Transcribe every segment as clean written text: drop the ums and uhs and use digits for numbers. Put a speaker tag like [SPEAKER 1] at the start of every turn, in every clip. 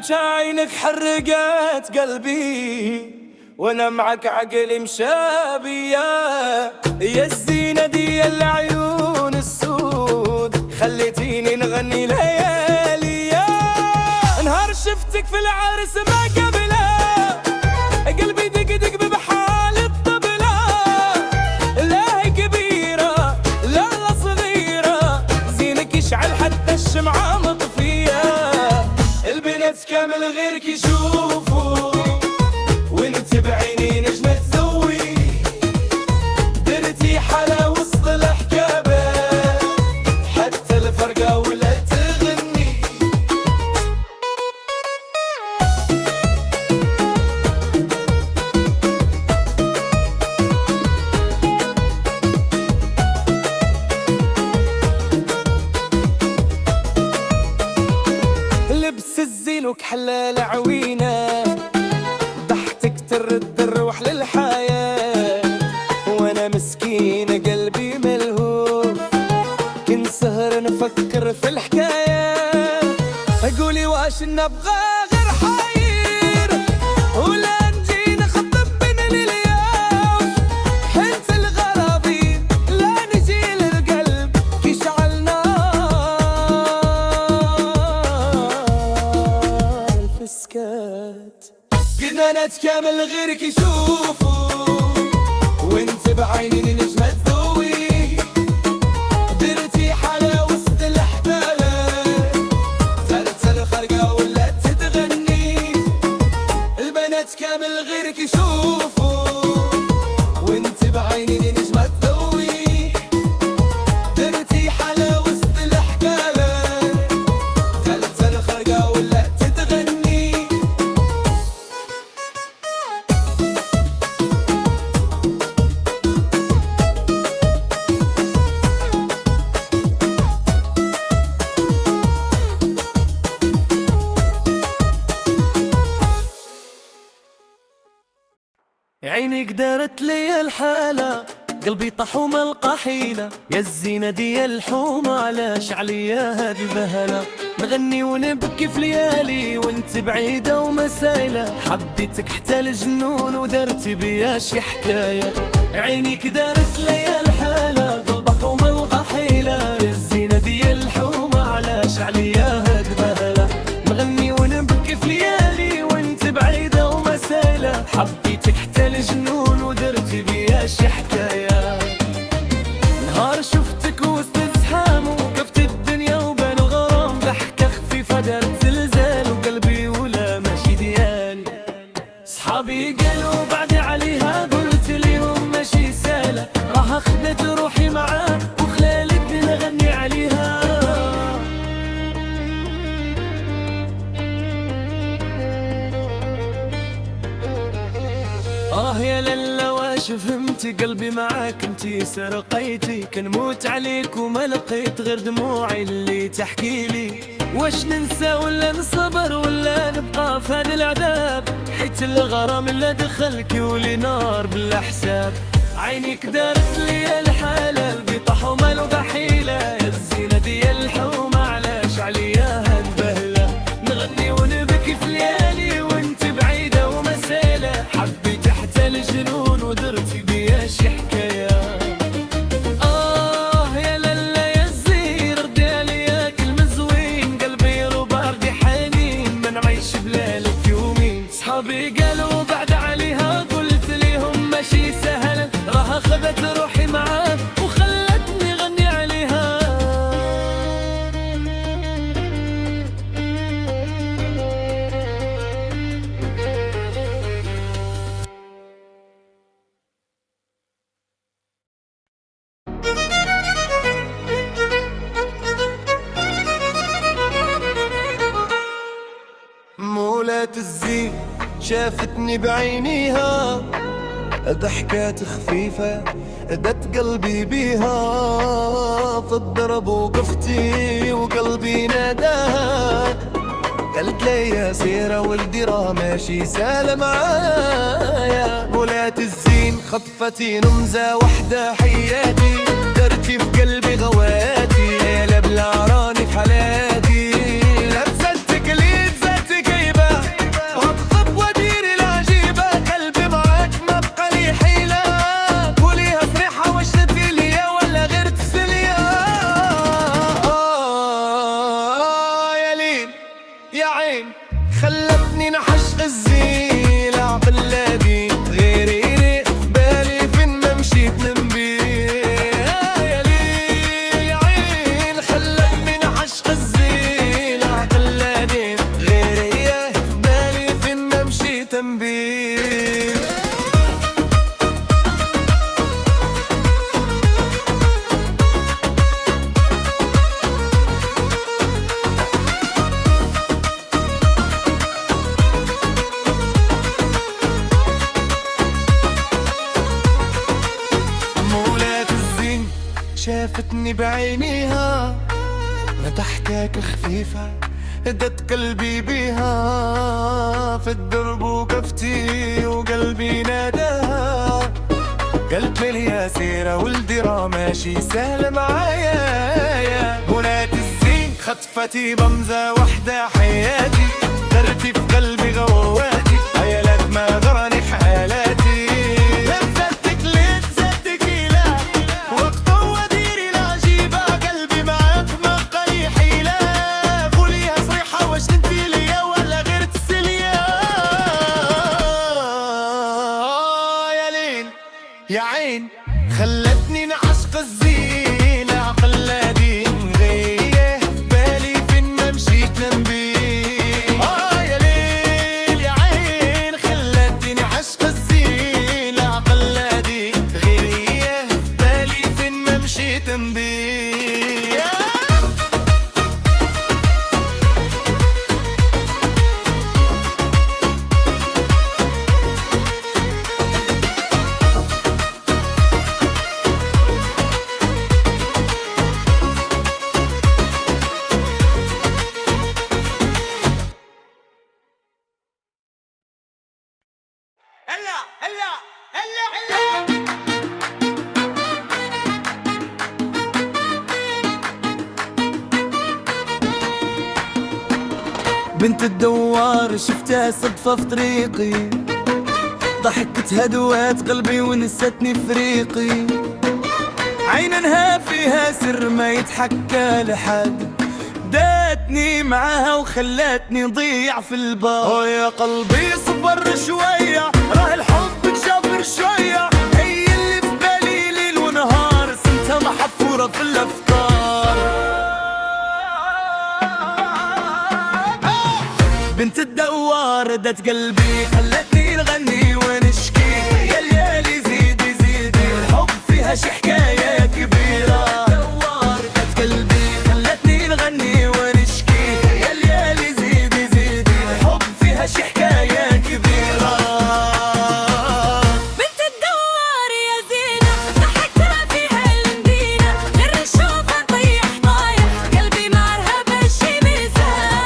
[SPEAKER 1] عليك عينك حرقت قلبي وانا معك عقلي مشابية، يا الزينة دي العيون السود خليتيني نغني ليالي. نهار شفتك في العرس ما قبله قلبي دق دق بحال الطبلة، لا هي كبيرة لا صغيرة زينك يشعل حتى الشمعة مطفية. البنات كامل غيرك يشوفوا وانت بعيني نجمة تذوي، درتي حلا وسط الحكابة حتى الفرقة ولا تغني. لبس الزين وكحلال عوينة، ضحكتك ترد الروح للحياة، وانا مسكينة قلبي ملهوف كن سهر نفكر في الحكاية. قولي واش نبغى غير حير ولا نجي نخطب بين اليوم، حنت الغرابي لا نجي للقلب كي شعل نار الفسكات. قدنا نتكامل غيرك يشوفوا وانت بعيني نجمة تذوي، درتي حلا وسط الحبالة زادت الخرقة ولا تتغني. البنات كامل غيرك يشوفوا وانت بعيني نجمة تذوي، درتي حلا وسط الحبالة زادت الخرقة ولا تتغني.
[SPEAKER 2] عينك دارت لي الحالة قلبي طاح وما لقى حيلة، يا الزينة دي الحومة علاش عليا هاد البهلة. نغني ونبكي في ليالي وانت بعيدة ومسايلة، حبيتك حتى الجنون ودرتي بيا شي حكاية. عينك دارت لي الحالة قلبي طاح وما لقى حيلة، يا الزينة دي الحومة علاش عليا هاد البهلة. نغني ونبكي في ليالي وانت بعيدة ومسايلة، حبيتك حتى الجنون ودرتي بيا شي حكاية. نهار شفتك وسط الزحام وقفت الدنيا وبان الغرام، ضحكة خفيفة دارت زلزال وقلبي ولا ماشي ديالي. صحابي قالوا بعدي عليها قلت ليهم ماشي سالة، راح اخدت روحي معاه وخلالتني نغني عليها. يا للا واش فهمتي قلبي معاك انتي سرقيتي، كنموت عليك وما لقيت غير دموعي اللي تحكي لي. واش ننسى ولا نصبر ولا نبقى في هذا العذاب، حيت الغرام اللي دخلك يولي نار بلا حساب. عينك دارت لي الحالة قلبي طاح وما لقى حيلة، يا الزينة دي الحومة علاش عليا هاد بهلة. نغني ونبكي في ليالي وانت بعيدة ومسالة، حبيت حتى الجنون ودرتي بيا شي حكاية. يا للا يا الزين ردي عليا كلمة زوين، قلبي رباردي حنين ما نعيش بلالك يومين. صحابي قالوا بعد عليها قلت ليهم ماشي سهل، راح اخذت روحي معاه وخلتني غني عليها.
[SPEAKER 1] مولات الزين شافتني بعينيها، ضحكات خفيفة دت قلبي بيها. في الضرب وقفتي وقلبي ناداها، قالت لي يا سيرة ولدي راه ماشي سالة معايا. مولات الزين خطفتي نمزة وحدة حياتي، درتي في قلبي غواتي، يا بلا راني في حالاتي. لبستك ليت زادتك خلتني نعشق الزين العقل الذي غيري لي بالي فين ما مشيت نمبي يا ليل يا عين خلتني نعشق الزين العقل الذي غيري بالي فين ما مشيت نمبي شافتني بعينيها ضحكاك خفيفة هدت قلبي بيها في الدرب وقفتي وقلبي ناداها قلبي الياسيرة ولدي ماشي سهل معايا يا بنات الزين خطفتي بمزة وحدة حياتي درتي في قلبي غواتي عيالات ما غرني حالاتي يا عين خلتني نعشق الزين عقل الذي غيه بالي فين ما مشيت نمبي يا ليل يا عين خلتني نعشق الزين عقل الذي غيه بالي فين ما مشيت نمبي
[SPEAKER 2] بنت الدوار شفتها صدفة في طريقي ضحكتها دوات قلبي ونستني فريقي عينها فيها سر ما يتحكى لحد داتني معاها وخلتني ضيع في البار يا قلبي صبر شوية راه الحب تجبر شوية هي اللي في بالي ليل ونهار سنتها محفورة في الأفكار بنت الدوار ردت قلبي خلتني نغني ونشكي يا ليالي زيدي زيدي الحب فيها شي حكاية كبيرة دوار ردت قلبي خلتني نغني ونشكي يا ليالي زيدي زيدي الحب فيها شي حكاية كبيرة
[SPEAKER 3] بنت الدوار يا زينة ضحكتها فيها المدينة غير نشوفها طيح طايح قلبي معرها بشي ميزان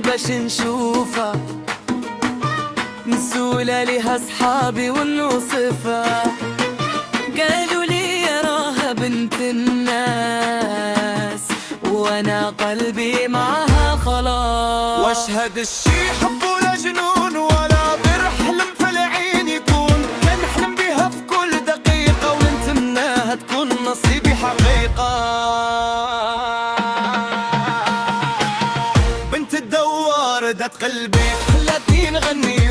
[SPEAKER 2] باش نشوفها نسولها ليها صحابي ونوصفها قالوا لي راها بنت الناس وانا قلبي معها خلاص
[SPEAKER 1] واشهد الشي حب ولا جنون ولا برحلم في العين يكون كنحلم بيها في كل دقيقة ونتمناها تكون نصيبي حقيقة ردت قلبي خلتني نغني